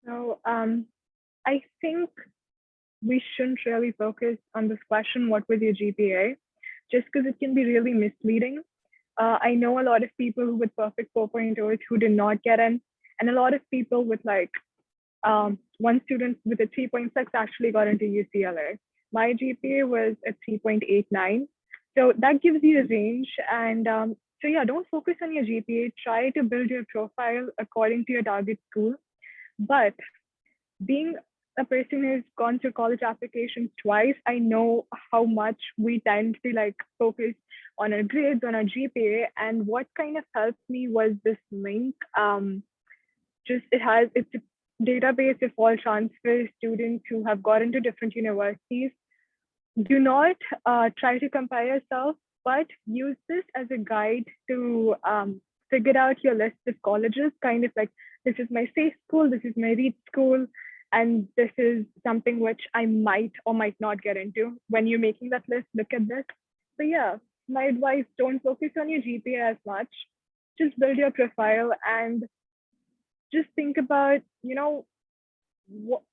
So I think we shouldn't really focus on this question, what was your GPA? Just because it can be really misleading. I know a lot of people who with perfect 4.0s who did not get in, and a lot of people with like one student with a 3.6 actually got into UCLA. My GPA was a 3.89. So that gives you a range. And so, yeah, don't focus on your GPA. Try to build your profile according to your target school. But being a person who's gone through college applications twice, I know how much we tend to like focus on our grades, on our GPA. And what kind of helped me was this link. Just it's a database of all transfer students who have gotten to different universities. Do not try to compare yourself, but use this as a guide to figure out your list of colleges, kind of like this is my safe school, this is my read school, and this is something which I might or might not get into. When you're making that list, look at this. So yeah, my advice, don't focus on your GPA as much. Just build your profile and just think about,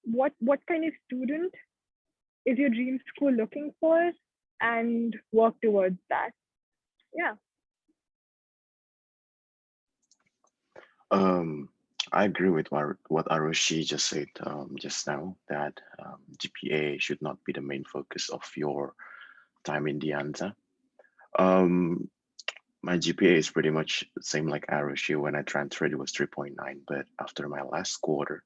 what kind of student is your dream school looking for and work towards that. Yeah. Um, I agree with what Arushi just said just now, that GPA should not be the main focus of your time in the Anza. Um, my GPA is pretty much the same like Arushi. When I transferred, it was 3.9, but after my last quarter,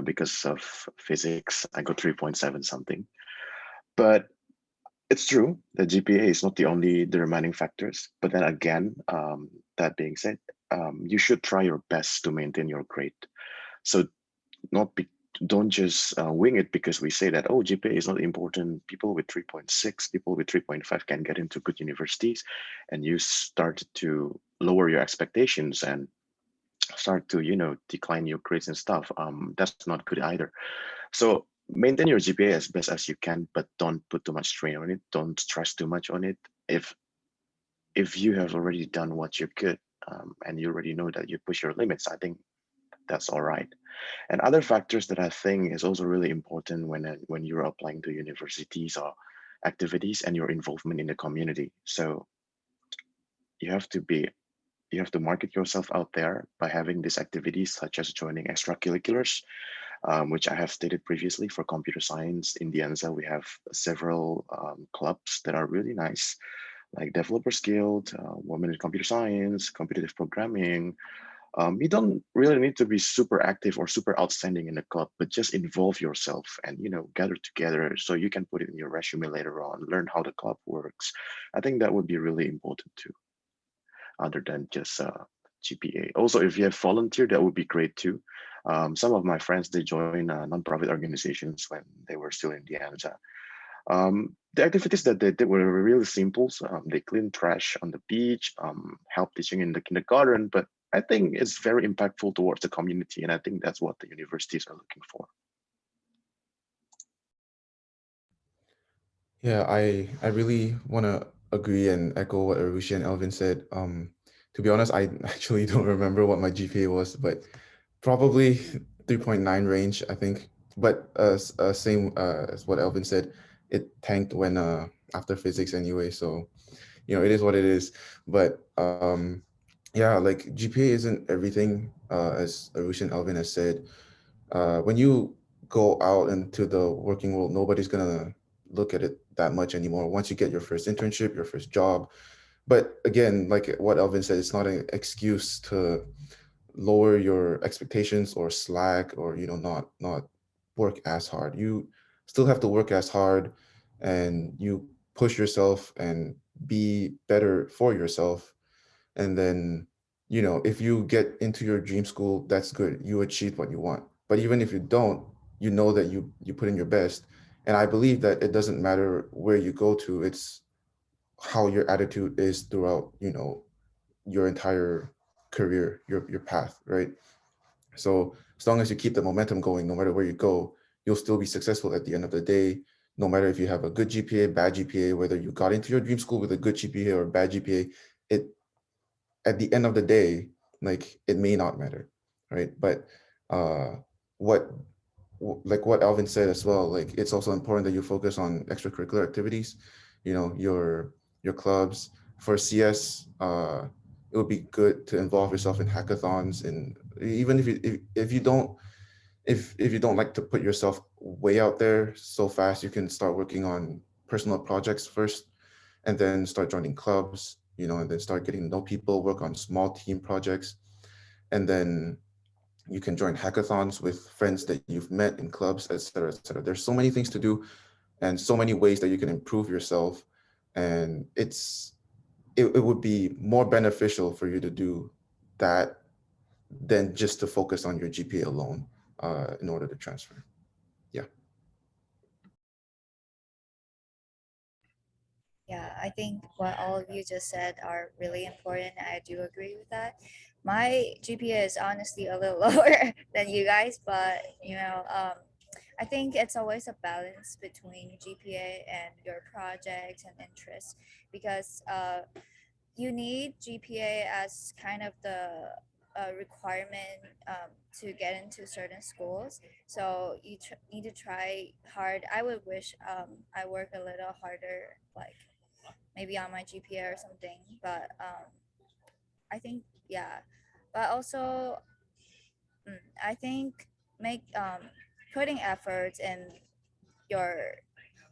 because of physics, I got 3.7 something. But it's true that GPA is not the remaining factors. But then again, that being said, you should try your best to maintain your grade. So not be, don't just wing it because we say that, oh, GPA is not important. People with 3.6, people with 3.5 can get into good universities, and you start to lower your expectations and start to, decline your grades and stuff. That's not good either. So maintain your GPA as best as you can, but don't put too much strain on it. Don't stress too much on it. If you have already done what you could, and you already know that you push your limits, I think that's all right. And other factors that I think is also really important when you're applying to universities or activities and your involvement in the community. So you have to be you have to market yourself out there by having these activities such as joining extracurriculars, which I have stated previously. For computer science in the Anza, we have several clubs that are really nice, like Developers Guild, Women in Computer Science, Competitive Programming. You don't really need to be super active or super outstanding in the club, but just involve yourself and gather together so you can put it in your resume later on, learn how the club works. I think that would be really important too, other than just GPA. Also, if you have volunteer, that would be great too. Some of my friends, they join nonprofit organizations when they were still in the Anza. The activities that they did were really simple. So, they clean trash on the beach, help teaching in the kindergarten, but I think it's very impactful towards the community, and I think that's what the universities are looking for. Yeah, I really want to agree and echo what Arushi and Elvin said. To be honest, I actually don't remember what my GPA was, but probably 3.9 range, I think. But same as what Elvin said, it tanked when after physics anyway. So it is what it is. But yeah, like GPA isn't everything, as Arushi and Elvin has said. When you go out into the working world, nobody's gonna look at it that much anymore. Once you get your first internship, your first job. But again, like what Elvin said, it's not an excuse to lower your expectations or slack or not work as hard. You still have to work as hard, and you push yourself and be better for yourself. And then if you get into your dream school, that's good, you achieved what you want. But even if you don't, you know that you put in your best. And I believe that it doesn't matter where you go to, it's how your attitude is throughout your entire career, your path, right? So as long as you keep the momentum going, no matter where you go, you'll still be successful at the end of the day. No matter if you have a good GPA, bad GPA, whether you got into your dream school with a good GPA or a bad GPA, it at the end of the day, like, it may not matter, right? But uh, like what Alvin said as well, like it's also important that you focus on extracurricular activities, you know, your clubs. For CS, it would be good to involve yourself in hackathons, and even if you don't, if you don't like to put yourself way out there so fast, you can start working on personal projects first, and then start joining clubs, you know, and then start getting to know people, work on small team projects, and then you can join hackathons with friends that you've met in clubs, et cetera, et cetera. There's so many things to do and so many ways that you can improve yourself. And it would be more beneficial for you to do that than just to focus on your GPA alone in order to transfer. Yeah. Yeah, I think what all of you just said are really important. I do agree with that. My GPA is honestly a little lower than you guys, but I think it's always a balance between GPA and your projects and interests, because you need GPA as kind of the requirement to get into certain schools. So you need to try hard. I would wish I work a little harder, like maybe on my GPA or something. But I think, yeah. But also, I think make putting efforts in your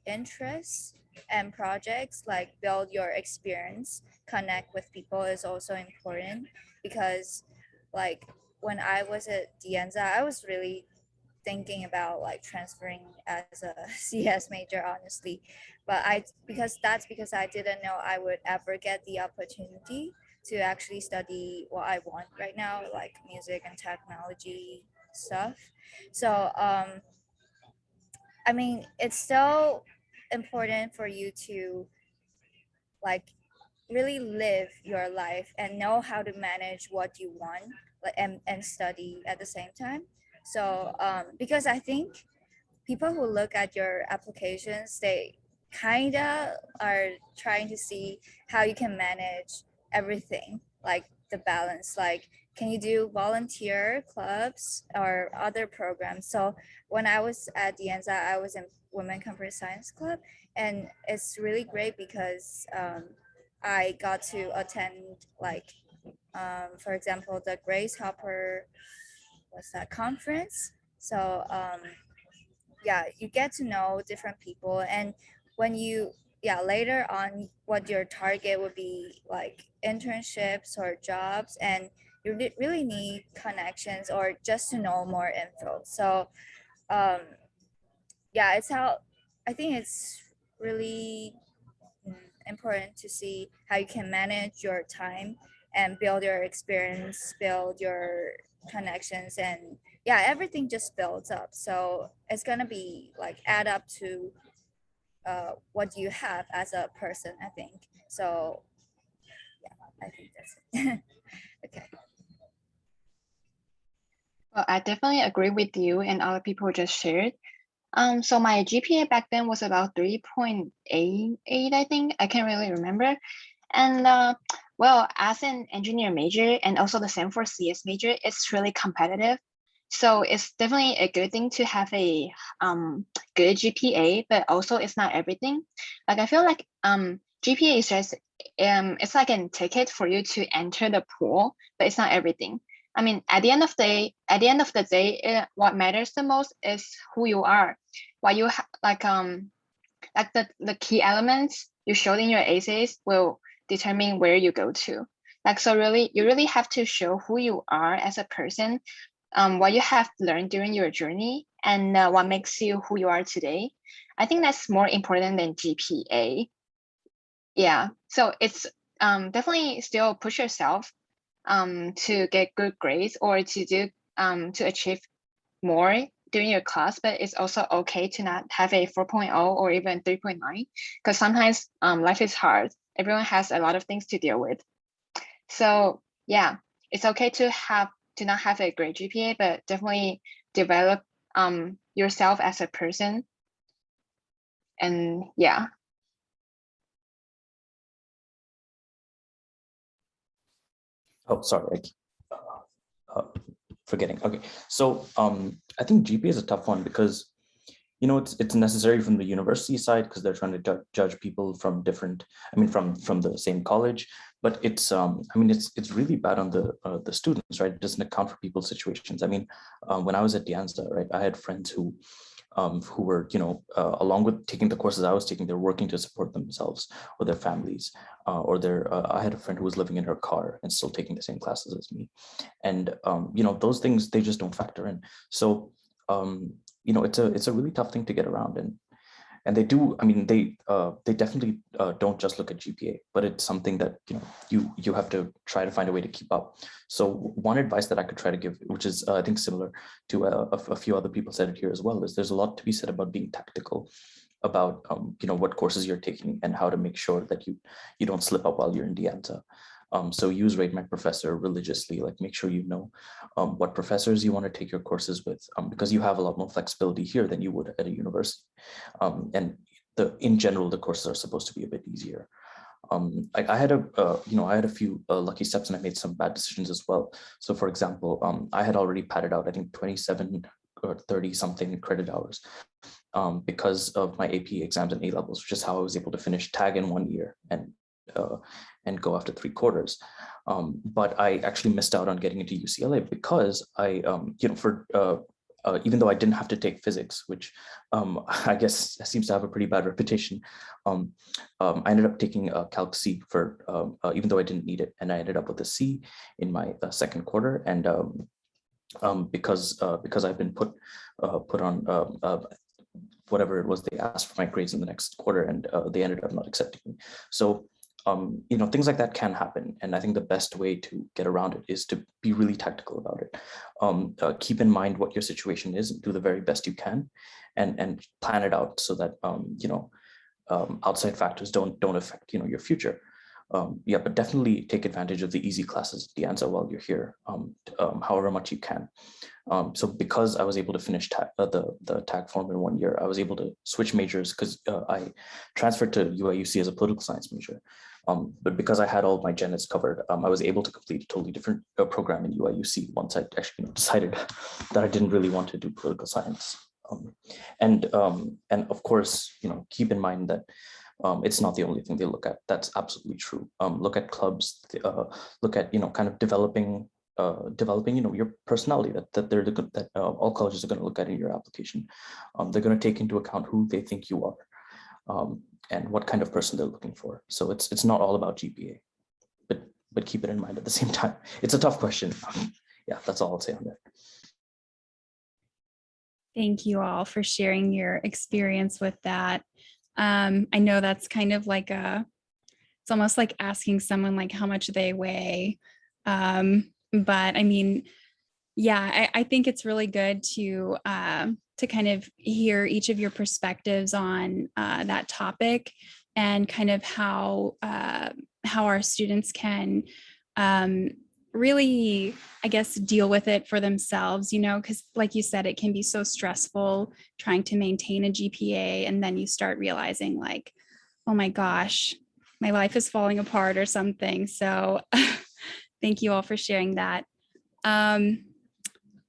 interests and projects, like build your experience, connect with people, is also important, because like when I was at Anza, I was really thinking about like transferring as a CS major, honestly. But because I didn't know I would ever get the opportunity to actually study what I want right now, like music and technology stuff. So I mean, it's still important for you to like really live your life and know how to manage what you want, like, and study at the same time. So because I think people who look at your applications, they kind of are trying to see how you can manage everything, like the balance, like can you do volunteer clubs or other programs. So when I was at the Anza, I was in Women Computer Science Club, and it's really great because I got to attend, like for example, the Grace Hopper, what's that, conference. So yeah, you get to know different people, and when you, yeah, later on what your target would be, like internships or jobs, and you really need connections or just to know more info. So um yeah, it's how I think it's really important to see how you can manage your time and build your experience, build your connections, and yeah, everything just builds up. So it's gonna be like add up to what you have as a person, I think. So yeah, I think that's it. Okay. Well, I definitely agree with you and other people just shared. So my GPA back then was about 3.88, I think. I can't really remember. And well, as an engineer major and also the same for CS major, it's really competitive. So it's definitely a good thing to have a good GPA, but also it's not everything. Like I feel like GPA is just it's like a ticket for you to enter the pool, but it's not everything. I mean, at the end of the day, what matters the most is who you are. What you like the key elements you showed in your essays will determine where you go to. Like, so really, you really have to show who you are as a person, what you have learned during your journey, and what makes you who you are today. I think that's more important than GPA. Yeah, so it's definitely still push yourself to get good grades or to do to achieve more during your class, but it's also okay to not have a 4.0 or even 3.9, because sometimes life is hard. Everyone has a lot of things to deal with. So yeah, it's okay to not have a great GPA, but definitely develop yourself as a person. And yeah. Oh, sorry. forgetting. Okay, so I think GPA is a tough one because, you know, it's necessary from the university side because they're trying to judge people from different, I mean, from the same college, but it's I mean, it's really bad on the students, right? It doesn't account for people's situations. I mean, when I was at the Anza, right, I had friends who were, you know, along with taking the courses I was taking, they're working to support themselves or their families, or their, I had a friend who was living in her car and still taking the same classes as me. And, you know, those things, they just don't factor in. So, you know, it's a really tough thing to get around. And they do, I mean, they definitely don't just look at GPA, but it's something that, you know, you have to try to find a way to keep up. So one advice that I could try to give, which is I think similar to a few other people said it here as well, is there's a lot to be said about being tactical about, you know, what courses you're taking and how to make sure that you don't slip up while you're in the Anza. So use Rate My Professor religiously, like make sure you know what professors you want to take your courses with, because you have a lot more flexibility here than you would at a university. And in general, the courses are supposed to be a bit easier. I had you know, I had a few lucky steps and I made some bad decisions as well. So for example, I had already padded out, I think 27 or 30 something credit hours because of my AP exams and A levels, which is how I was able to finish TAG in 1 year and go after 3 quarters. But I actually missed out on getting into UCLA because I, you know, for even though I didn't have to take physics, which I guess seems to have a pretty bad reputation, I ended up taking Calc C for, even though I didn't need it, and I ended up with a C in my second quarter. And because I've been put on whatever it was they asked for my grades in the next quarter, and they ended up not accepting me. So you know, things like that can happen. And I think the best way to get around it is to be really tactical about it. Keep in mind what your situation is and do the very best you can, and plan it out so that, you know, outside factors don't affect, you know, your future. Yeah, but definitely take advantage of the easy classes at the Anza while you're here, however much you can. So because I was able to finish the TAG form in 1 year, I was able to switch majors because I transferred to UIUC as a political science major. But because I had all of my gen eds covered, I was able to complete a totally different program in UIUC once I actually, you know, decided that I didn't really want to do political science. And of course, you know, keep in mind that it's not the only thing they look at. That's absolutely true. Look at clubs, look at, you know, kind of developing, you know, your personality, that all colleges are going to look at in your application. They're going to take into account who they think you are, and what kind of person they're looking for. So it's not all about GPA, but keep it in mind at the same time. It's a tough question. Yeah, that's all I'll say on that. Thank you all for sharing your experience with that. I know that's kind of like it's almost like asking someone like how much they weigh. But I mean, yeah, I think it's really good to kind of hear each of your perspectives on that topic, and kind of how our students can really, I guess, deal with it for themselves, you know, because like you said, it can be so stressful trying to maintain a GPA, and then you start realizing like, oh my gosh, my life is falling apart or something. So thank you all for sharing that.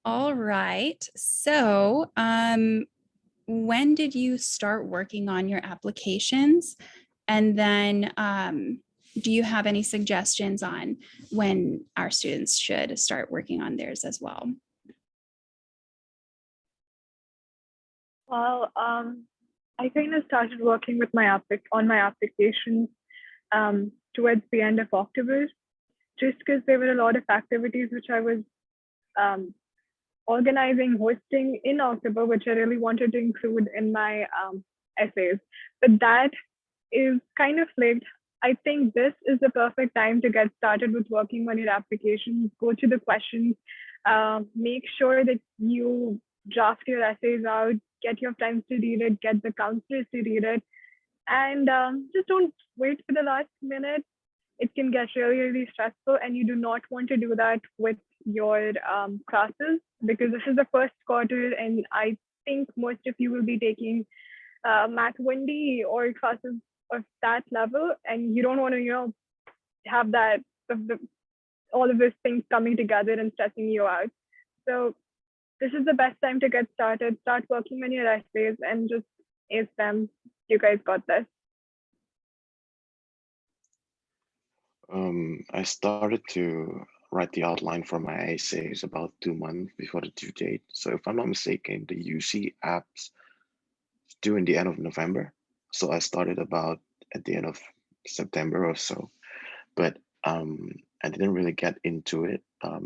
All right. So when did you start working on your applications? And then do you have any suggestions on when our students should start working on theirs as well? Well, I kind of started working with on my applications towards the end of October, just because there were a lot of activities which I was organizing, hosting in October, which I really wanted to include in my essays. But that is kind of late. I think this is the perfect time to get started with working on your applications. Go to the questions, make sure that you draft your essays out, get your friends to read it, get the counselors to read it, and just don't wait for the last minute. It can get really, really stressful, and you do not want to do that with your classes, because this is the first quarter, and I think most of you will be taking Math 1D or classes of that level, and you don't want to, you know, have that all of these things coming together and stressing you out. So this is the best time to get started. Start working on your essays and just ace them. You guys got this. I started to write the outline for my essays about 2 months before the due date. So if I'm not mistaken, the UC apps due in the end of November. So I started about at the end of September or so, but I didn't really get into it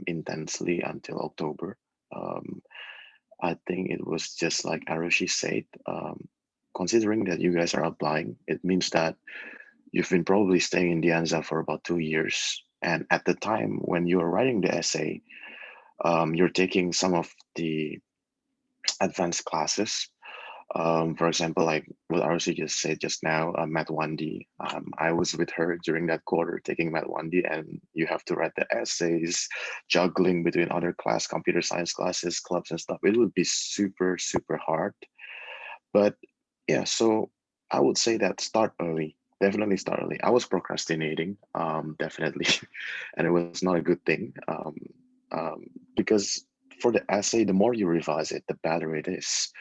intensely until October. I think it was just like Arushi said, considering that you guys are applying, it means that you've been probably staying in the Anza for about 2 years. And at the time when you're writing the essay, you're taking some of the advanced classes. For example, like what Arushi just said just now, Math 1D. I was with her during that quarter taking Math 1D, and you have to write the essays, juggling between other class, computer science classes, clubs and stuff. It would be super, super hard. But yeah, so I would say that start early. Definitely start early. I was procrastinating, definitely, and it was not a good thing because for the essay, the more you revise it, the better it is.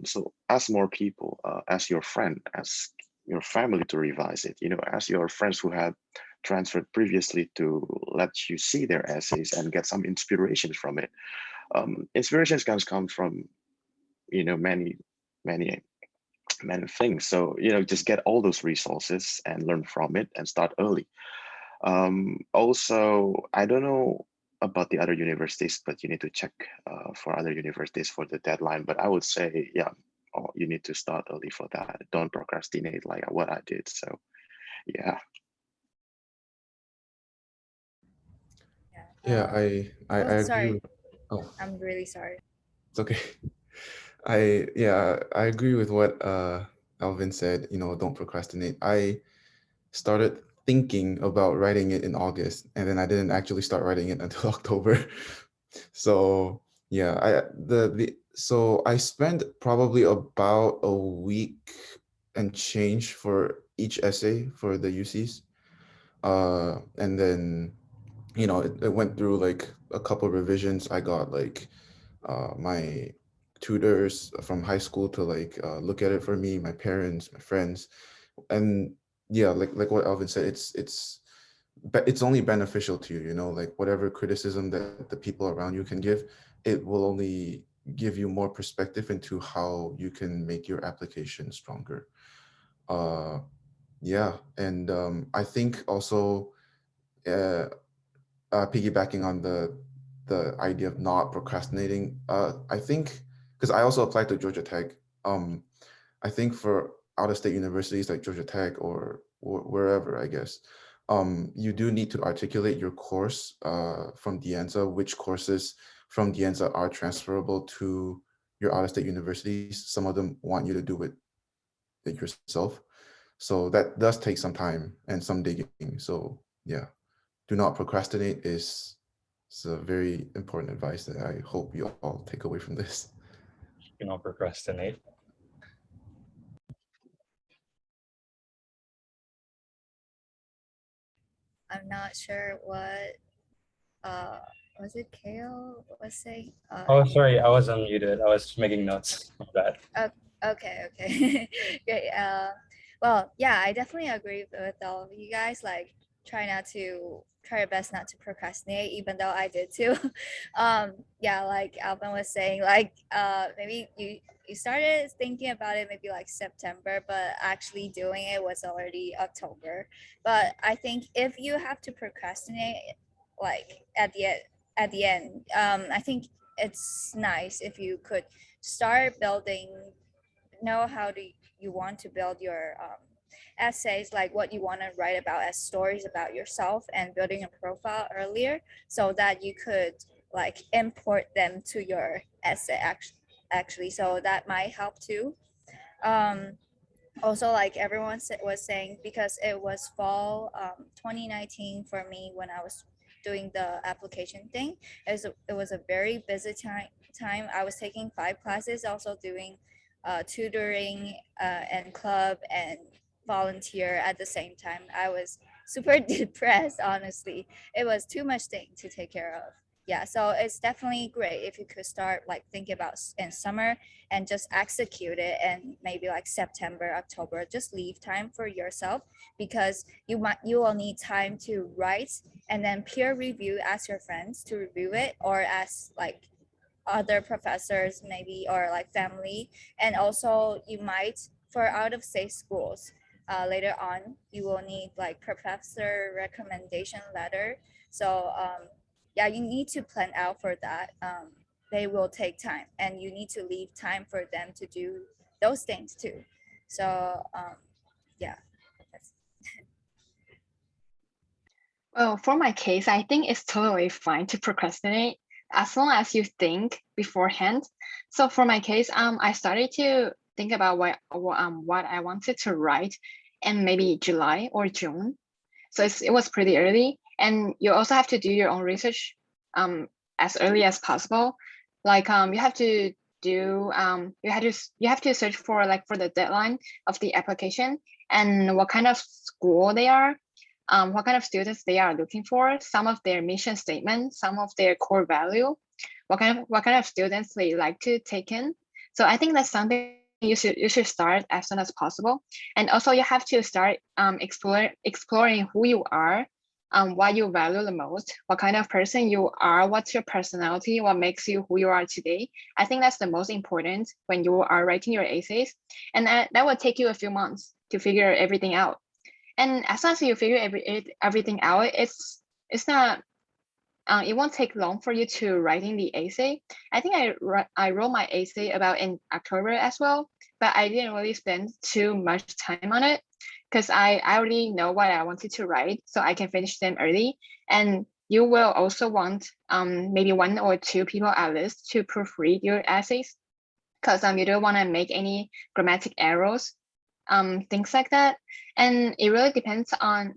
So ask more people, ask your friend, ask your family to revise it. Ask your friends who have transferred previously to let you see their essays and get some inspirations from it. Inspirations can come from many many many things. So just get all those resources and learn from it and start early. Also, I don't know about the other universities, but you need to check for other universities for the deadline. But I would say, yeah, you need to start early for that. Don't procrastinate like what I did. So yeah. Yeah, Um, I oh, agree sorry. with, oh, I'm really sorry. it's okay. I agree with what Alvin said, don't procrastinate. I started thinking about writing it in August, and then I didn't actually start writing it until October. So yeah, so I spent probably about a week and change for each essay for the UCs. And then it went through like a couple revisions. I got like my tutors from high school to like look at it for me, my parents, my friends, and yeah, like what Alvin said, but it's only beneficial to you, like whatever criticism that the people around you can give, it will only give you more perspective into how you can make your application stronger. Yeah, and I think also uh, piggybacking on the idea of not procrastinating, I think because I also applied to Georgia Tech. I think for out-of-state universities like Georgia Tech or wherever, I guess, you do need to articulate your course from Anza, which courses from Anza are transferable to your out-of-state universities. Some of them want you to do it yourself. So that does take some time and some digging. So yeah, do not procrastinate is a very important advice that I hope you all take away from this. Do not procrastinate. I'm not sure what was it Kale was saying? Oh, sorry, I was unmuted. I was making notes of that. Okay, okay. Great. Well, yeah, I definitely agree with all of you guys. Like, try your best not to procrastinate, even though I did too. Yeah, like Alvin was saying, like, maybe you started thinking about it maybe like September, but actually doing it was already October. But I think if you have to procrastinate, like at the end, I think it's nice if you could start building, know how do you want to build your essays, like what you want to write about as stories about yourself, and building a profile earlier so that you could like import them to your essay actually, so that might help too. um Also, like everyone was saying, because it was fall 2019 for me when I was doing the application thing, it was a very busy time. I was taking 5 classes, also doing tutoring and club and volunteer at the same time. I was super depressed, honestly. It was too much thing to take care of. yeah, so it's definitely great if you could start like thinking about in summer and just execute it, and maybe like September, October, just leave time for yourself, because you will need time to write and then peer review, ask your friends to review it, or ask like other professors maybe, or like family. And also you might, for out of state schools, later on you will need like professor recommendation letter. So yeah, you need to plan out for that. They will take time, and you need to leave time for them to do those things too. So yeah, that's Well, for my case, I think it's totally fine to procrastinate as long as you think beforehand. So for my case, I started to think about what I wanted to write in maybe July or June. So it was pretty early, and you also have to do your own research as early as possible. Like you have to do you have to search for like for the deadline of the application and what kind of school they are, what kind of students they are looking for, some of their mission statement, some of their core value, what kind of students they like to take in. So I think that's something you should start as soon as possible. And also you have to start exploring who you are, what you value the most, what kind of person you are, what's your personality, what makes you who you are today. I think that's the most important when you are writing your essays. And that will take you a few months to figure everything out. And as long as you figure everything out, it's not it won't take long for you to writing the essay. I think I wrote my essay about in October as well, but I didn't really spend too much time on it because I already know what I wanted to write, so I can finish them early. And you will also want maybe 1 or 2 people at least to proofread your essays, because you don't want to make any grammatic errors, things like that. And it really depends on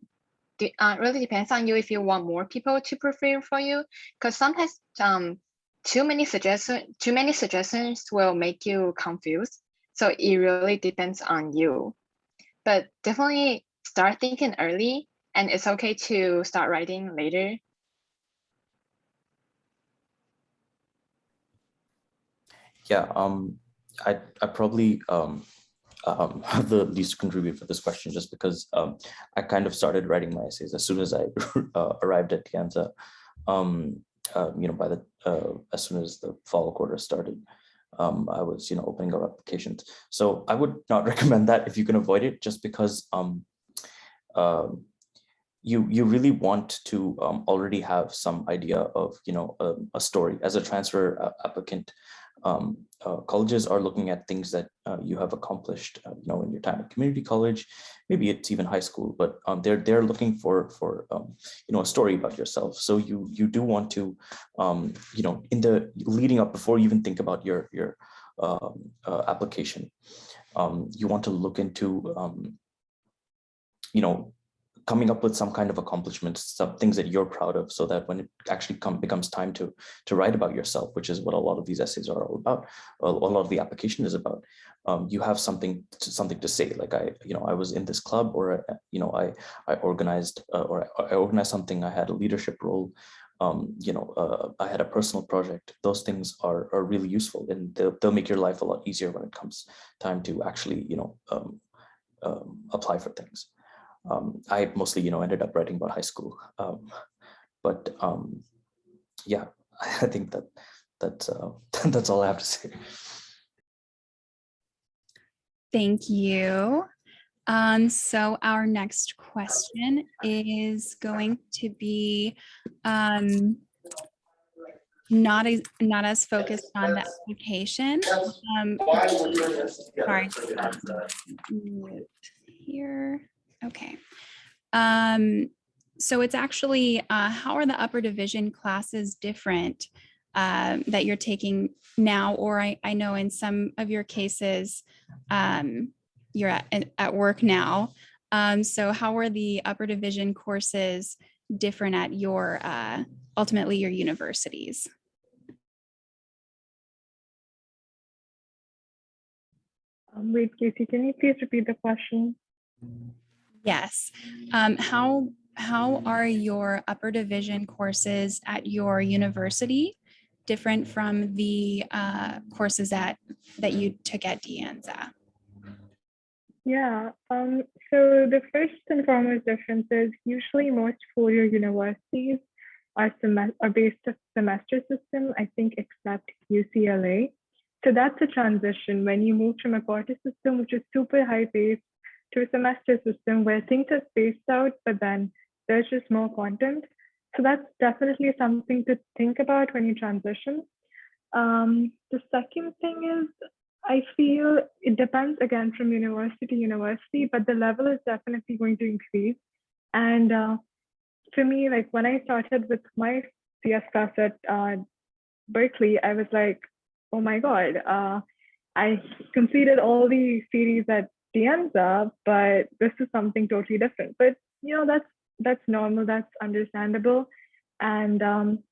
you if you want more people to proofread for you, because sometimes too many suggestions will make you confused. So it really depends on you. But definitely start thinking early, and it's okay to start writing later. Yeah, I probably have the least to contribute for this question, just because I kind of started writing my essays as soon as I arrived at the Anza. By the as soon as the fall quarter started, I was opening up applications. So I would not recommend that if you can avoid it, just because you really want to already have some idea of a story as a transfer applicant. Colleges are looking at things that you have accomplished, in your time at community college, maybe it's even high school, but they're looking for a story about yourself. So you do want to, in the leading up, before you even think about your application, you want to look into, coming up with some kind of accomplishments, some things that you're proud of, so that when it actually becomes time to write about yourself, which is what a lot of these essays are all about, a lot of the application is about, you have something to say, like I was in this club, or I organized something, I had a leadership role, I had a personal project. Those things are really useful, and they'll make your life a lot easier when it comes time to actually apply for things. I mostly, ended up writing about high school, but yeah, I think that's that's all I have to say. Thank you. So our next question is going to be not as focused on the application. Sorry, here. Okay. So it's actually, how are the upper division classes different that you're taking now? Or I know in some of your cases, you're at work now. So how are the upper division courses different at your, ultimately your universities? Wait, Casey, can you please repeat the question? Yes. How how are your upper division courses at your university different from the courses that you took at De Anza? Yeah, so the first and foremost difference is usually most four-year universities are based on semester system, I think, except UCLA. So that's a transition when you move from a quarter system, which is super high paced, to a semester system where things are spaced out, but then there's just more content. So that's definitely something to think about when you transition. The second thing is, I feel it depends again from university to university, but the level is definitely going to increase. And for me, like when I started with my CS class at Berkeley, I was like, oh my God, I completed all the series at De Anza, but this is something totally different. But that's normal, that's understandable. And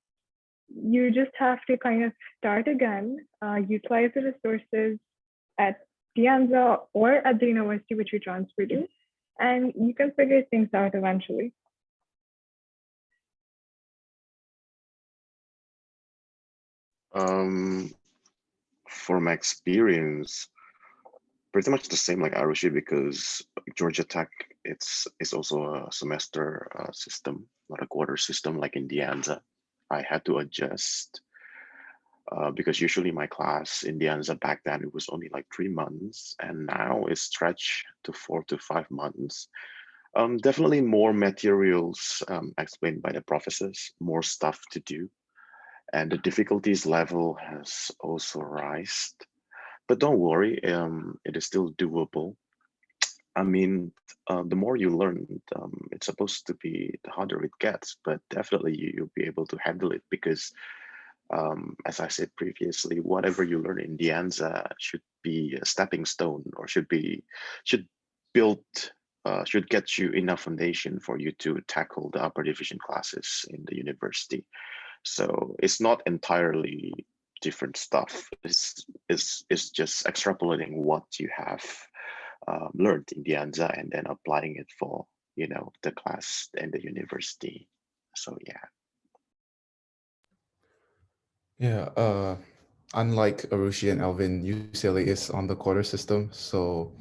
you just have to kind of start again, utilize the resources at De Anza or at the university which you transfer to, and you can figure things out eventually. For my experience, pretty much the same like Arushi, because Georgia Tech, it's also a semester system, not a quarter system like in De Anza. I had to adjust because usually my class in De Anza back then, it was only like 3 months, and now it's stretched to 4 to 5 months. Definitely more materials explained by the professors, more stuff to do, and the difficulties level has also risen. But don't worry, it is still doable. I mean, the more you learn, it's supposed to be the harder it gets, but definitely you'll be able to handle it because, as I said previously, whatever you learn in De Anza should be a stepping stone, or should build, should get you enough foundation for you to tackle the upper division classes in the university. So it's not entirely different stuff. It's just extrapolating what you have learned in De Anza and then applying it for the class and the university. So yeah. Yeah, unlike Arushi and Alvin, UCLA is on the quarter system. So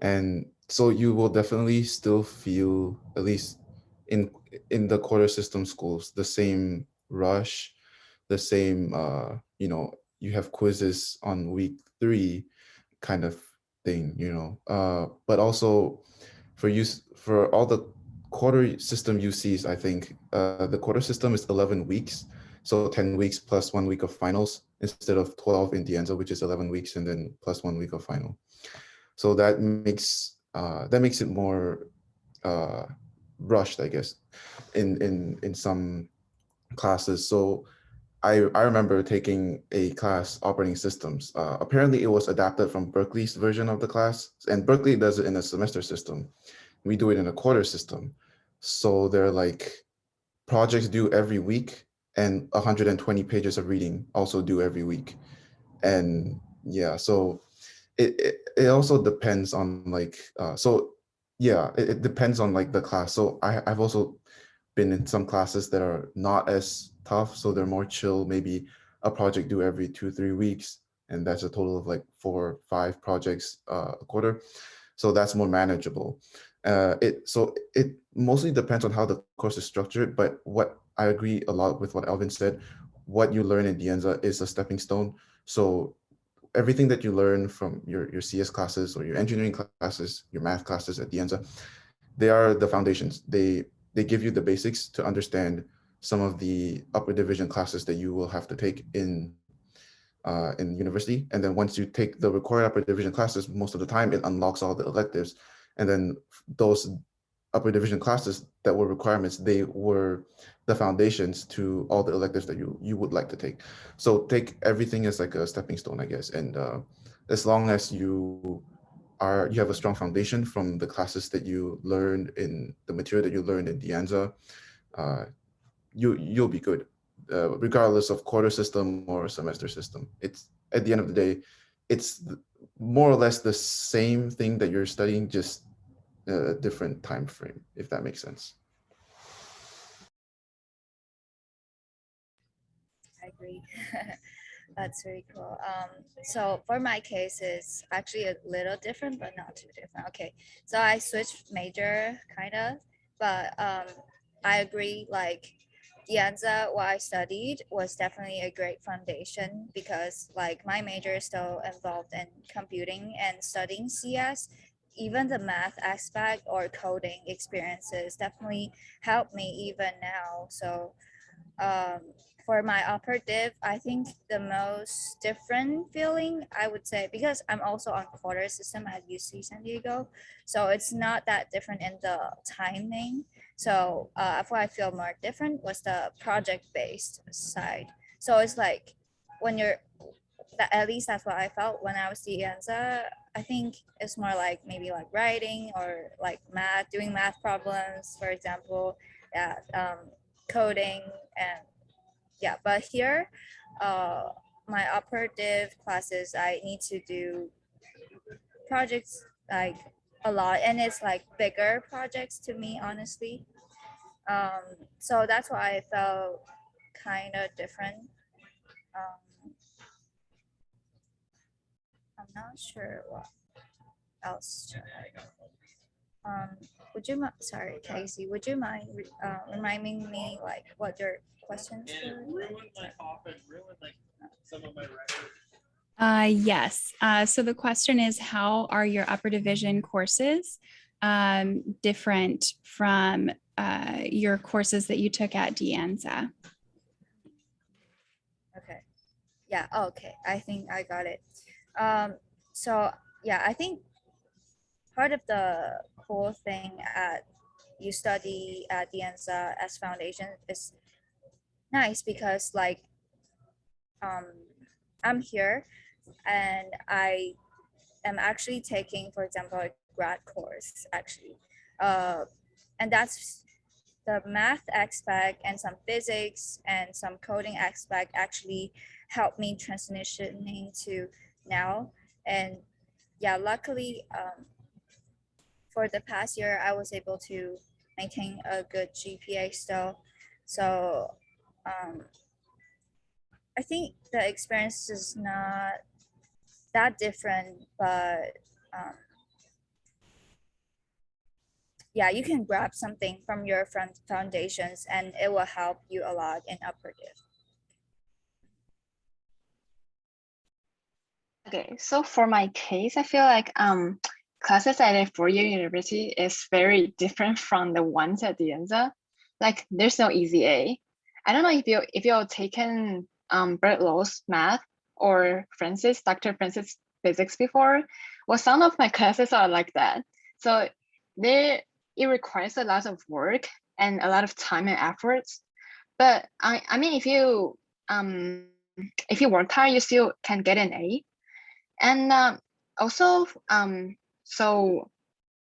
you will definitely still feel, at least in the quarter system schools, the same rush, the same, you have quizzes on week 3 kind of thing, but also for all the quarter system UCs, I think the quarter system is 11 weeks. So 10 weeks plus 1 week of finals instead of 12 in De Anza, which is 11 weeks and then plus 1 week of final. So that makes it more rushed, I guess, in some classes. So I remember taking a class, operating systems. Apparently it was adapted from Berkeley's version of the class, and Berkeley does it in a semester system. We do it in a quarter system. So they're like projects due every week and 120 pages of reading also due every week. And yeah, so it also depends on like, it depends on like the class. So I've also been in some classes that are not as tough, so they're more chill, maybe a project due every 2-3 weeks, and that's a total of like 4-5 projects a quarter. So that's more manageable. It mostly depends on how the course is structured, but what I agree a lot with what Alvin said, what you learn in De Anza is a stepping stone. So everything that you learn from your CS classes or your engineering classes, your math classes at De Anza, they are the foundations. They give you the basics to understand some of the upper division classes that you will have to take in university. And then once you take the required upper division classes, most of the time it unlocks all the electives. And then those upper division classes that were requirements, they were the foundations to all the electives that you would like to take. So take everything as like a stepping stone, I guess. And as long as you have a strong foundation from the classes that you learned in the material that you learned in De Anza, you'll be good, regardless of quarter system or semester system. It's at the end of the day, it's more or less the same thing that you're studying, just a different time frame, if that makes sense. I agree. That's very cool. So for my case, it's actually a little different, but not too different. Okay, so I switched major, kind of, but I agree. Like the Anza, what I studied was definitely a great foundation because, like, my major is still involved in computing and studying CS. Even the math aspect or coding experiences definitely help me even now. So um, for my upper div, I think the most different feeling I would say, because I'm also on quarter system at UC San Diego, so it's not that different in the timing. So what I feel more different was the project based side. So it's like when you're that, at least that's what I felt when I was the Anza. I think it's more like maybe like writing or like math, doing math problems, for example, yeah, coding and yeah. But here, uh, my upper div classes, I need to do projects like a lot, and it's like bigger projects to me, honestly. So that's why I felt kind of different. Um, I'm not sure what else. Would you sorry, Casey, would you mind reminding me like what your questions were? Yes. So the question is, how are your upper division courses different from your courses that you took at De Anza? Okay. Yeah. Okay. I think I got it. So yeah, I think part of the cool thing at you study at the Anza as foundation is nice because like um, I'm here and I am actually taking, for example, a grad course actually, and that's the math aspect and some physics and some coding aspect actually helped me transitioning to now. And yeah, luckily for the past year, I was able to maintain a good GPA still. So I think the experience is not that different, but yeah, you can grab something from your foundations and it will help you a lot in upper div. Okay, so for my case, I feel like classes at a four-year university is very different from the ones at the Anza. Like there's no easy A. I don't know if you've taken Bert Low's math or Dr. Francis physics before. Well, some of my classes are like that. So it requires a lot of work and a lot of time and efforts. But I mean if you work hard, you still can get an A. And also, so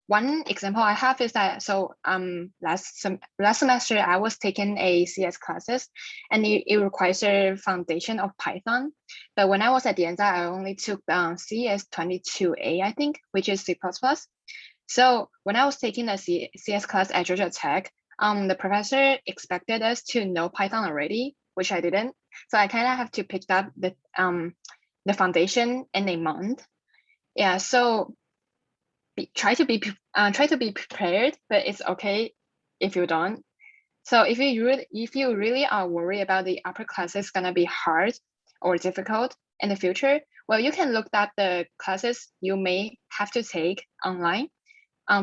one example I have is that, so last semester I was taking a CS classes and it requires a foundation of Python. But when I was at the Anza, I only took CS 22A, I think, which is C++. So when I was taking a CS class at Georgia Tech, the professor expected us to know Python already, which I didn't. So I kind of have to pick up the foundation in a month. Yeah, so try to be prepared, but it's okay if you don't. So if you really are worried about the upper classes gonna be hard or difficult in the future, well, you can look at the classes you may have to take online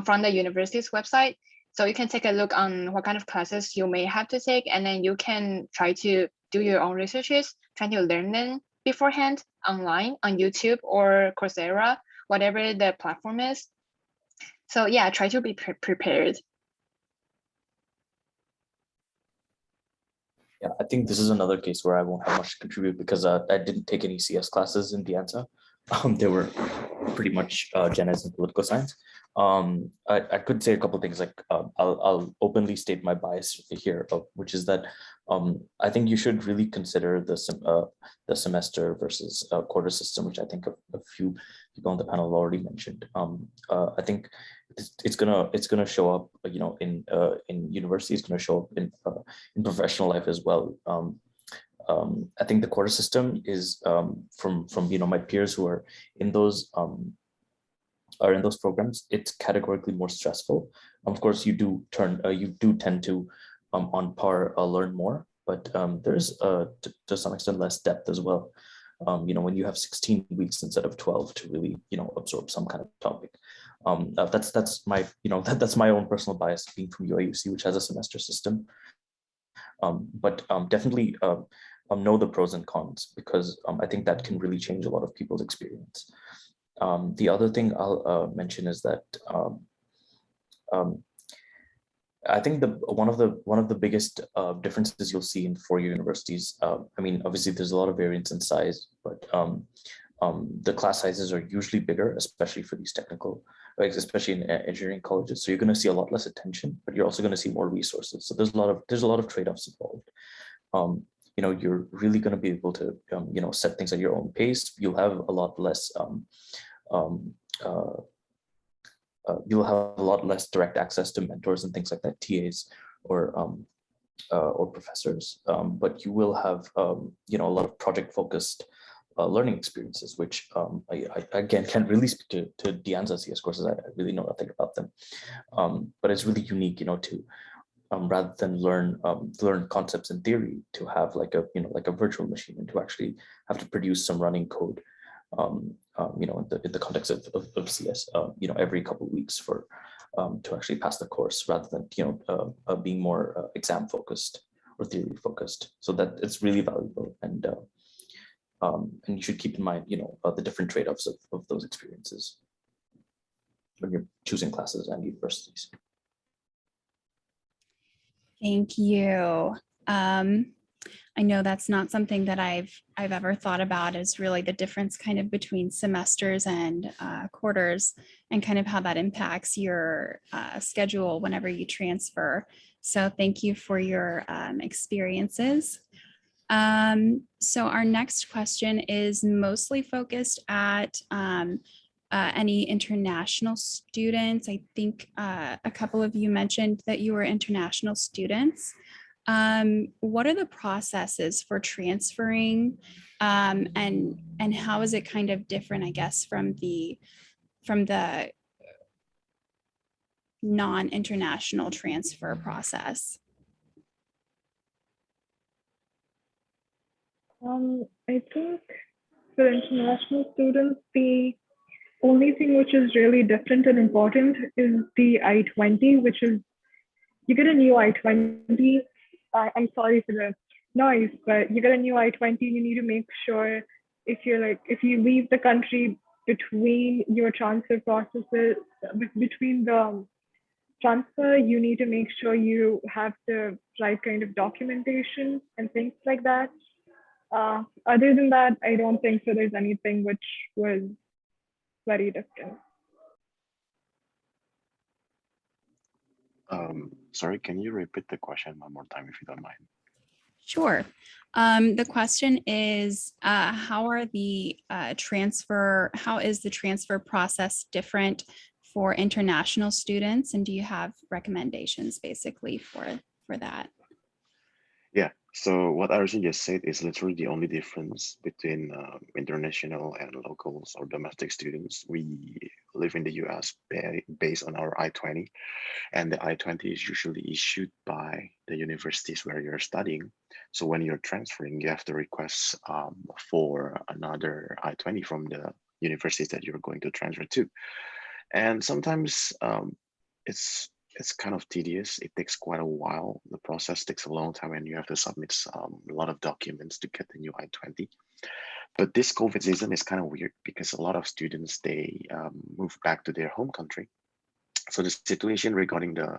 from the university's website. So you can take a look on what kind of classes you may have to take, and then you can try to do your own researches, trying to learn them beforehand online on YouTube or Coursera, whatever the platform is. So yeah, try to be prepared. Yeah, I think this is another case where I won't have much to contribute because I didn't take any CS classes in De Anza. They were pretty much gen ed and political science. I could say a couple of things like I'll openly state my bias here, which is that I think you should really consider the semester versus quarter system, which I think a few people on the panel have already mentioned. I think it's gonna show up, you know, in university. It's gonna show up in professional life as well. I think the quarter system is from my peers who are in those programs, it's categorically more stressful. Of course, you do tend to on par learn more, but there's to some extent less depth as well. When you have 16 weeks instead of 12 to really absorb some kind of topic. That's my that's my own personal bias being from UIUC, which has a semester system. But definitely know the pros and cons, because I think that can really change a lot of people's experience. The other thing I'll mention is that I think one of the biggest differences you'll see in four-year universities. I mean, obviously there's a lot of variance in size, but the class sizes are usually bigger, especially for these technical, especially in engineering colleges. So you're going to see a lot less attention, but you're also going to see more resources. So there's a lot of trade-offs involved. You're really going to be able to set things at your own pace. You'll have a lot less direct access to mentors and things like that, TAs or professors, but you will have a lot of project focused learning experiences, which I again can't really speak to the Anza CS courses. I really know nothing about them, but it's really unique, to rather than learn concepts in theory, to have like a virtual machine, and to actually have to produce some running code, in the context of CS, every couple of weeks for to actually pass the course, rather than being more exam focused or theory focused. So that it's really valuable, and you should keep in mind the different trade-offs of those experiences when you're choosing classes and universities. Thank you. I know that's not something that I've ever thought about, is really the difference kind of between semesters and quarters, and kind of how that impacts your schedule whenever you transfer. So thank you for your experiences. So our next question is mostly focused at any international students. I think a couple of you mentioned that you were international students. What are the processes for transferring, and how is it kind of different, I guess, from the non-international transfer process? I think for international students, the only thing which is really different and important is the I-20, which is you get a new I-20. I'm sorry for the noise, but you get a new I-20. You need to make sure if you leave the country between your transfer processes, between the transfer, you need to make sure you have the right kind of documentation and things like that. Other than that, I don't think so there's anything which was very different. Sorry, can you repeat the question one more time if you don't mind? Sure. The question is, how is the transfer process different for international students? And do you have recommendations basically for that? Yeah, so what Arjun just said is literally the only difference between international and locals or domestic students. We live in the US based on our I-20, and the I-20 is usually issued by the universities where you're studying. So when you're transferring, you have to request for another I-20 from the universities that you're going to transfer to. And sometimes it's kind of tedious. It takes quite a while. The process takes a long time, and you have to submit a lot of documents to get the new I-20. But this COVID season is kind of weird because a lot of students, they move back to their home country. So the situation regarding the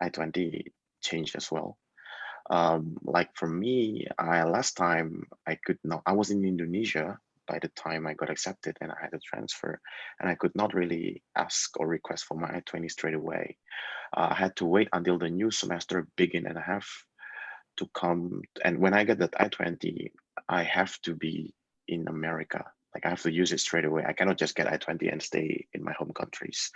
I-20 changed as well. Like for me, last time I was in Indonesia by the time I got accepted, and I had to transfer, and I could not really ask or request for my I-20 straight away. I had to wait until the new semester begin, and I have to come. And when I get that I-20, I have to be in America. Like I have to use it straight away. I cannot just get I-20 and stay in my home countries.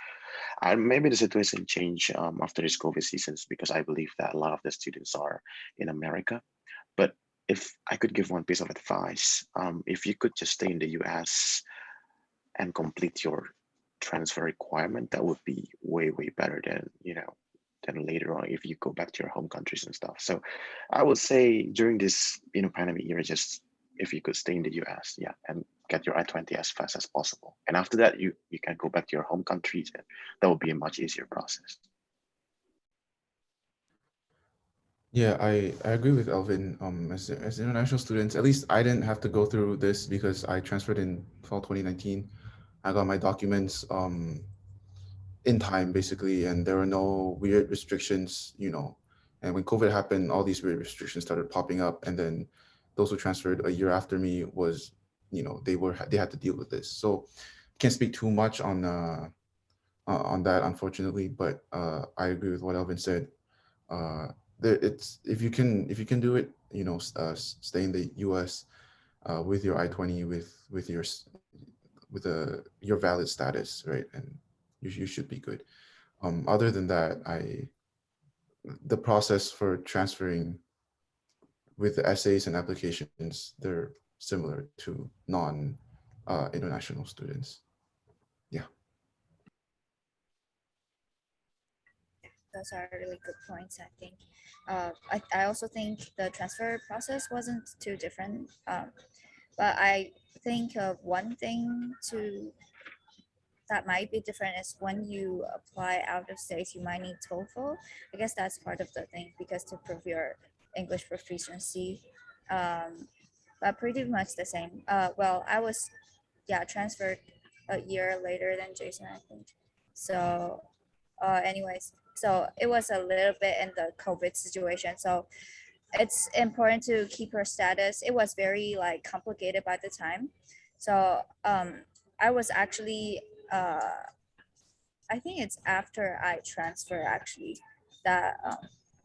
Maybe the situation changed after this COVID seasons, because I believe that a lot of the students are in America. But if I could give one piece of advice, if you could just stay in the US and complete your transfer requirement, that would be way, way better than, than later on if you go back to your home countries and stuff. So I would say during this, pandemic era, just if you could stay in the US, yeah, and get your I-20 as fast as possible. And after that, you can go back to your home countries, and that would be a much easier process. Yeah, I agree with Elvin. As international students, at least I didn't have to go through this because I transferred in fall 2019. I got my documents in time basically, and there were no weird restrictions, And when COVID happened, all these weird restrictions started popping up, and then those who transferred a year after me was, they had to deal with this. So can't speak too much on that, unfortunately, but I agree with what Elvin said. It's if you can do it, stay in the U.S. With your I-20, with your valid status, right? And you should be good. Other than that, the process for transferring with the essays and applications, they're similar to non-international students. Yeah. Those are really good points, I think. I also think the transfer process wasn't too different. But I think one thing that might be different is when you apply out of state, you might need TOEFL. I guess that's part of the thing, because to prove your English proficiency, but pretty much the same. Well, I was, transferred a year later than Jason, I think. So anyways, so it was a little bit in the COVID situation. So it's important to keep her status. It was very complicated by the time. So I was actually, I think it's after I transfer actually that,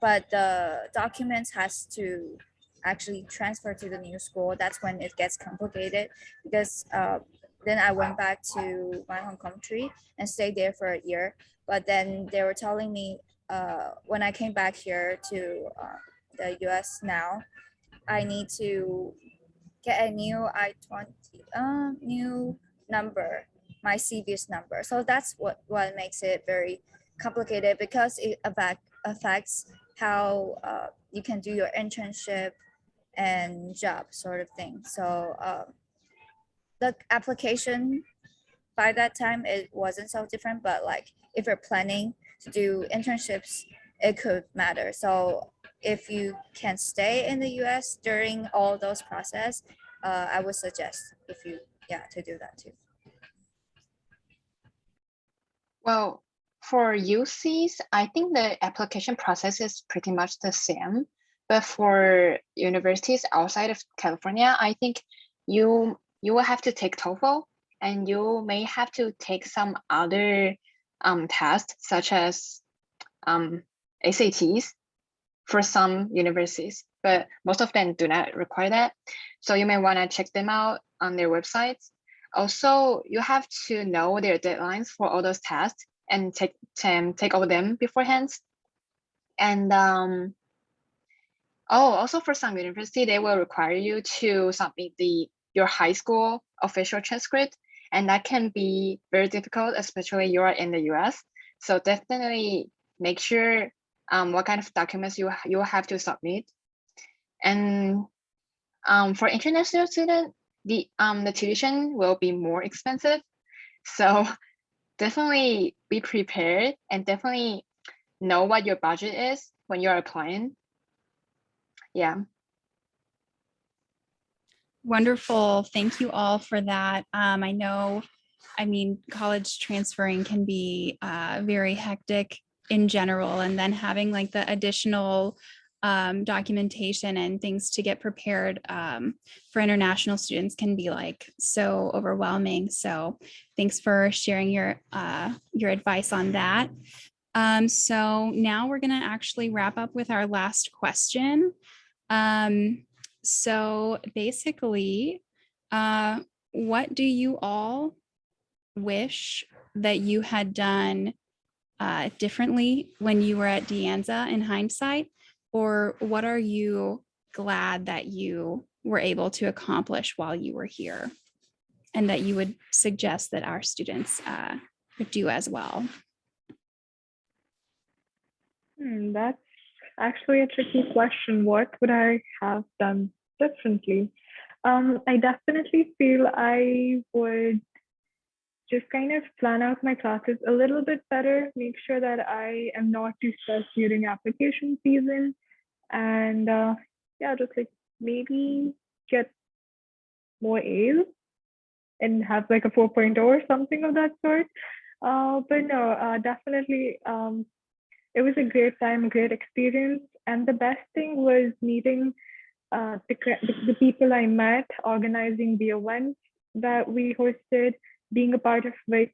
but the documents has to actually transfer to the new school. That's when it gets complicated, because then I went back to my home country and stayed there for a year. But then they were telling me when I came back here to the US now, I need to get a new I-20 new number, my CVS number. So that's what makes it very complicated, because it affects how you can do your internship and job sort of thing. So the application by that time, it wasn't so different, but if you're planning to do internships, it could matter. So if you can stay in the US during all those process, I would suggest to do that too. Well, for UCs, I think the application process is pretty much the same. But for universities outside of California, I think you will have to take TOEFL, and you may have to take some other tests, such as SATs for some universities, but most of them do not require that. So you may want to check them out on their websites. Also, you have to know their deadlines for all those tests and take all of them beforehand. And also for some university, they will require you to submit your high school official transcript, and that can be very difficult, especially you are in the US. So definitely make sure what kind of documents you have to submit. And for international students, the tuition will be more expensive. So definitely be prepared, and definitely know what your budget is when you're applying. Yeah. Wonderful. Thank you all for that. College transferring can be very hectic in general, and then having the additional documentation and things to get prepared for international students can be so overwhelming. So thanks for sharing your advice on that. So now we're going to actually wrap up with our last question. So basically, what do you all wish that you had done differently when you were at Anza in hindsight? Or what are you glad that you were able to accomplish while you were here, and that you would suggest that our students would do as well? That's actually a tricky question. What would I have done differently? I definitely feel I would just kind of plan out my classes a little bit better, make sure that I am not too stressed during application season, and yeah, just like maybe get more A's and have like a 4.0 or something of that sort. But no, definitely, it was a great time, a great experience. And the best thing was meeting the people I met, organizing the events that we hosted, being a part of VIX,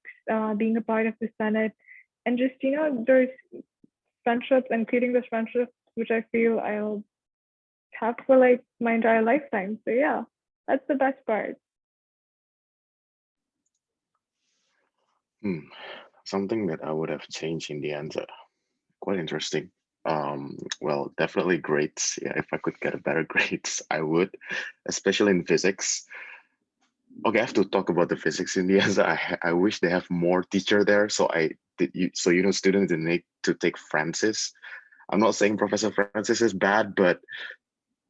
being a part of the Senate, and just, there's friendships and creating those friendships, which I feel I'll have for like my entire lifetime. So yeah, that's the best part. Something that I would have changed in the answer. Quite interesting. Well, definitely grades. Yeah, if I could get a better grades, I would, especially in physics. Okay, I have to talk about the physics in the answer. I wish they have more teacher there. So students didn't need to take Francis. I'm not saying Professor Francis is bad, but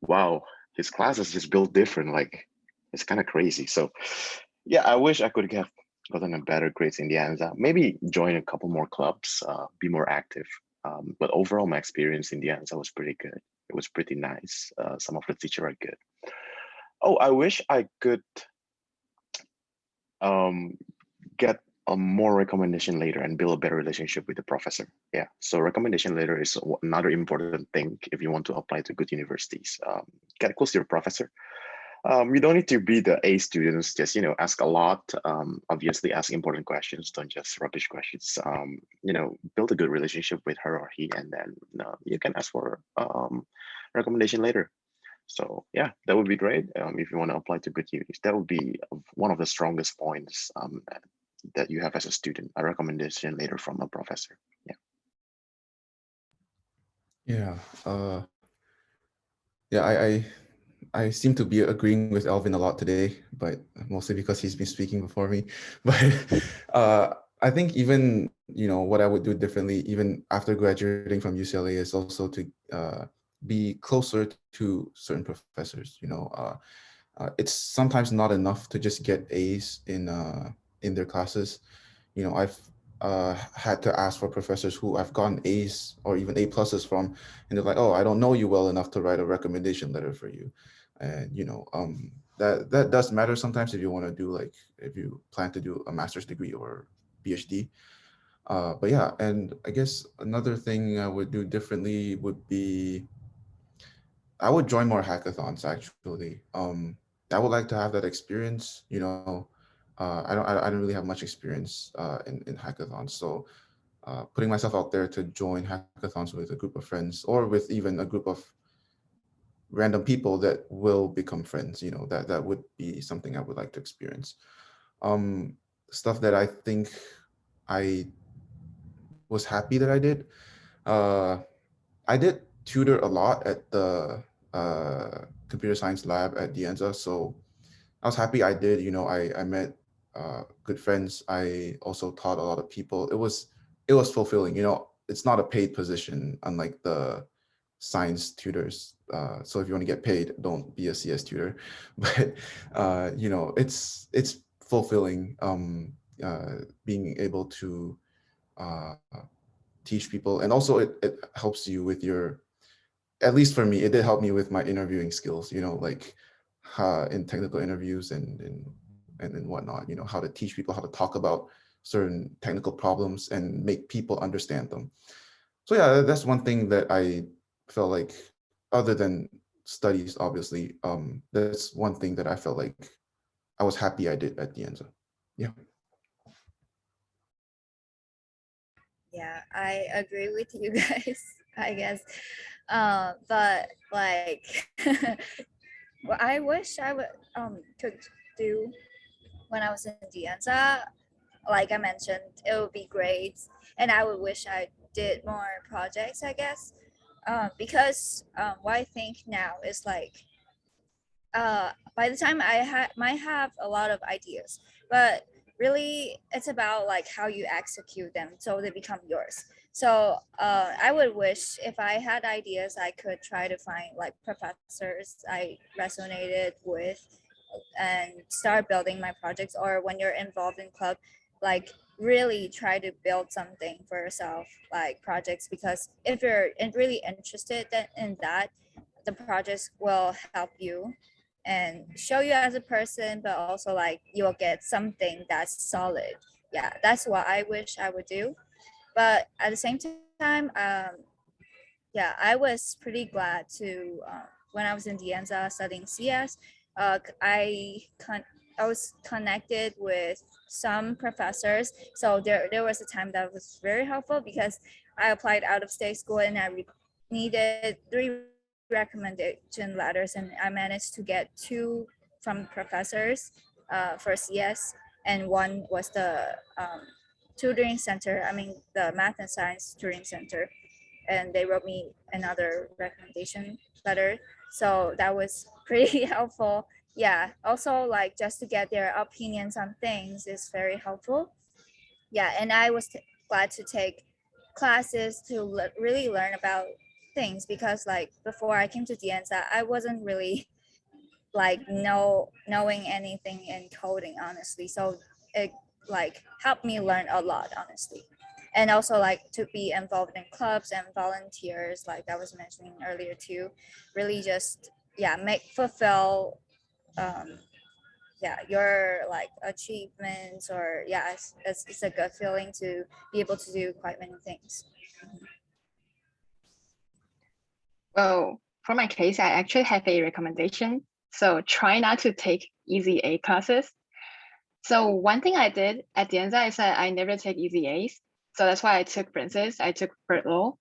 wow, his classes is built different. Like, it's kind of crazy. So yeah, I wish I could have gotten a better grades in the Anza. Maybe join a couple more clubs, be more active. But overall, my experience in the Anza was pretty good. It was pretty nice. Some of the teachers are good. Oh, I wish I could get a more recommendation later and build a better relationship with the professor. Yeah, so recommendation later is another important thing if you want to apply to good universities. Get close to your professor. You don't need to be the A students, just, ask a lot. Obviously ask important questions, don't just rubbish questions. Build a good relationship with her or he, and then you can ask for recommendation later. So yeah, that would be great. If you want to apply to good unis, that would be one of the strongest points that you have as a student, a recommendation later from a professor. Yeah. Yeah. Yeah, I seem to be agreeing with Alvin a lot today, but mostly because he's been speaking before me. But I think even, what I would do differently, even after graduating from UCLA, is also to be closer to certain professors. It's sometimes not enough to just get A's in their classes. I've had to ask for professors who I've gotten A's or even A pluses from, and they're like, "Oh, I don't know you well enough to write a recommendation letter for you." And that does matter sometimes if you want to do, like, if you plan to do a master's degree or PhD. But yeah, and I guess another thing I would do differently would be I would join more hackathons actually. I would like to have that experience. I don't really have much experience in hackathons, so putting myself out there to join hackathons with a group of friends or with even a group of random people that will become friends, that would be something I would like to experience. Stuff that I think I was happy that I did. I did tutor a lot at the computer science lab at the Anza, so I was happy I did. I met good friends. I also taught a lot of people. It was fulfilling. It's not a paid position, unlike the science tutors. So if you want to get paid, don't be a CS tutor. But it's fulfilling, being able to uh, teach people, and also it helps you with your, at least for me, it did help me with my interviewing skills, like in technical interviews and whatnot, how to teach people how to talk about certain technical problems and make people understand them. So yeah, that's one thing that I felt like, other than studies, obviously, that's one thing that I felt like I was happy I did at the end. Yeah. Yeah, I agree with you guys, I guess. But like, what I wish I would could do when I was in Anza, like I mentioned, it would be great, and I would wish I did more projects, I guess. Because what I think now is like, by the time might have a lot of ideas, but really it's about like how you execute them so they become yours. So I would wish if I had ideas, I could try to find like professors I resonated with and start building my projects. Or when you're involved in club, like really try to build something for yourself, like projects, because if you're really interested in that, the projects will help you and show you as a person, but also like you'll get something that's solid. Yeah, that's what I wish I would do. But at the same time, yeah, I was pretty glad to when I was in the Anza studying CS. I was connected with some professors, so there was a time that was very helpful because I applied out of state school and needed 3 recommendation letters, and I managed to get 2 from professors for CS, and one was the tutoring center. I mean the math and science tutoring center, and they wrote me another recommendation letter. So that was pretty helpful. Yeah. Also, like just to get their opinions on things is very helpful. Yeah. And I was glad to take classes to really learn about things, because like before I came to Dianza, I wasn't really like knowing anything in coding, honestly. So it like helped me learn a lot, honestly. And also like to be involved in clubs and volunteers, like I was mentioning earlier too, really just make fulfill your like achievements, or it's a good feeling to be able to do quite many things. Well, for my case, I actually have a recommendation. So try not to take easy A classes. So one thing I did at the Anza is that I never take easy A's. So that's why I took Francis, I took Bert Law.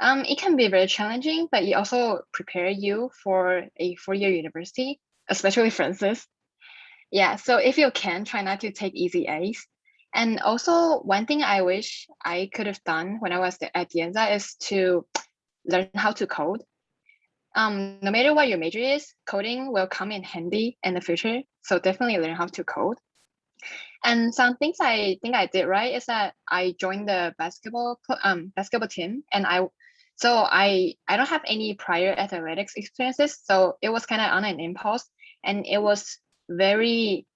It can be very challenging, but it also prepare you for a 4-year university, especially Francis. Yeah, so if you can, try not to take easy A's. And also one thing I wish I could have done when I was at the Anza is to learn how to code. No matter what your major is, coding will come in handy in the future. So definitely learn how to code. And some things I think I did right is that I joined the basketball team, and I don't have any prior athletics experiences, so it was kind of on an impulse, and it was very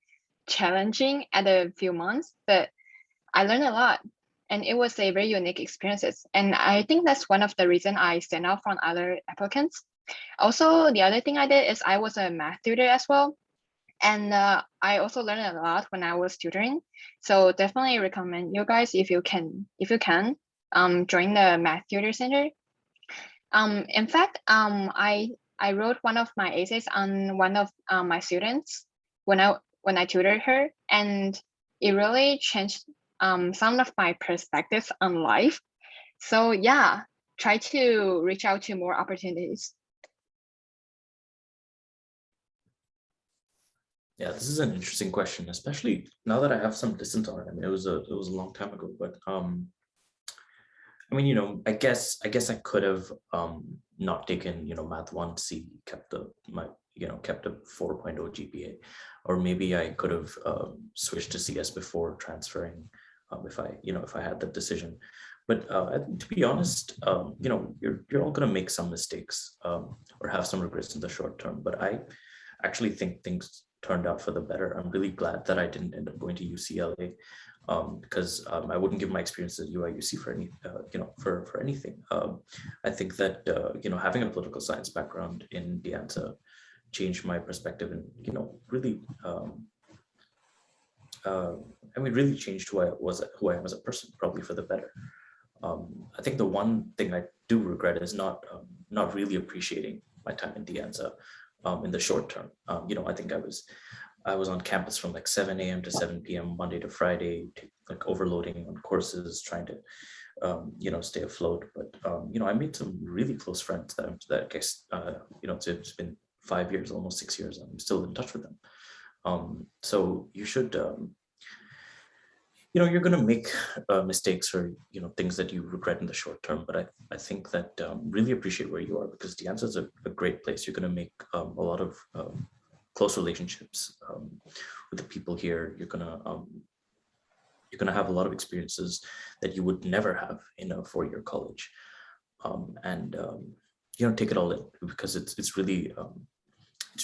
challenging at a few months, but I learned a lot, and it was a very unique experiences. And I think that's one of the reason I stand out from other applicants. Also, the other thing I did is I was a math tutor as well. And I also learned a lot when I was tutoring. So definitely recommend you guys if you can join the math tutor center. In fact, I wrote one of my essays on one of my students when I tutored her, and it really changed some of my perspectives on life. So yeah, try to reach out to more opportunities. Yeah, this is an interesting question, especially now that I have some distance on it. I mean, it was a long time ago, but I mean, I guess I could have not taken, Math 1C, kept a 4.0 GPA, or maybe I could have switched to CS before transferring, if I had that decision. But to be honest, you're all going to make some mistakes or have some regrets in the short term. But I actually think things turned out for the better. I'm really glad that I didn't end up going to UCLA because I wouldn't give my experience at UIUC for any, for anything. I think that having a political science background in the Anza changed my perspective, and really, really changed who I am as a person, probably for the better. I think the one thing I do regret is not really appreciating my time in the Anza in the short term. I think I was on campus from like 7 a.m. to 7 p.m. Monday to Friday, like overloading on courses, trying to stay afloat. But I made some really close friends that I guess it's been 5 years, almost 6 years. I'm still in touch with them. So you should you're going to make mistakes or, things that you regret in the short term. But I think that really appreciate where you are, because the Anza is a great place. You're going to make a lot of close relationships with the people here. You're going to have a lot of experiences that you would never have in a four-year college. Take it all in, because it's really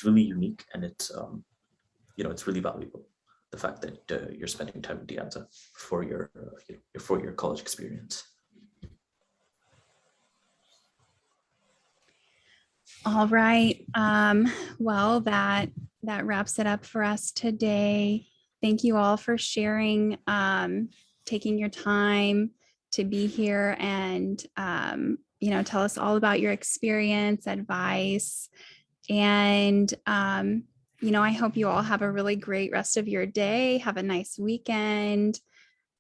unique, and it's really valuable, the fact that you're spending time in Anza for your four-year college experience. All right. Well, that wraps it up for us today. Thank you all for sharing, taking your time to be here and tell us all about your experience, advice, and I hope you all have a really great rest of your day. Have a nice weekend.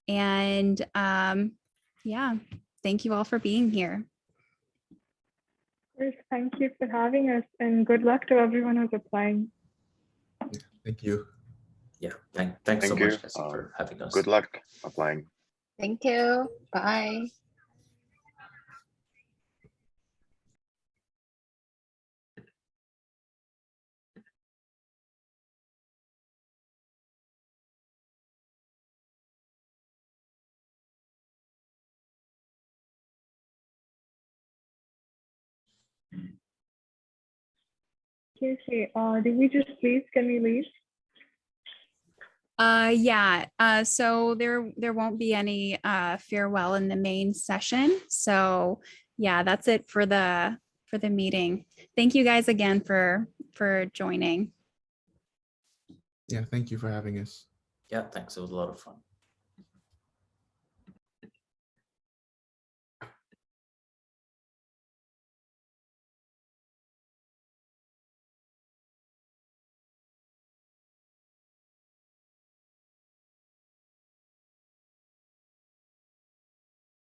And yeah, thank you all for being here. Thank you for having us, and good luck to everyone who's applying. Thank you. Yeah, thanks so much, Cassie, for having us. Good luck applying. Thank you. Bye. Okay, did we just leave? Can we leave? Yeah, so there won't be any farewell in the main session. So yeah, that's it for the meeting. Thank you guys again for joining. Yeah, thank you for having us. Yeah, thanks. It was a lot of fun.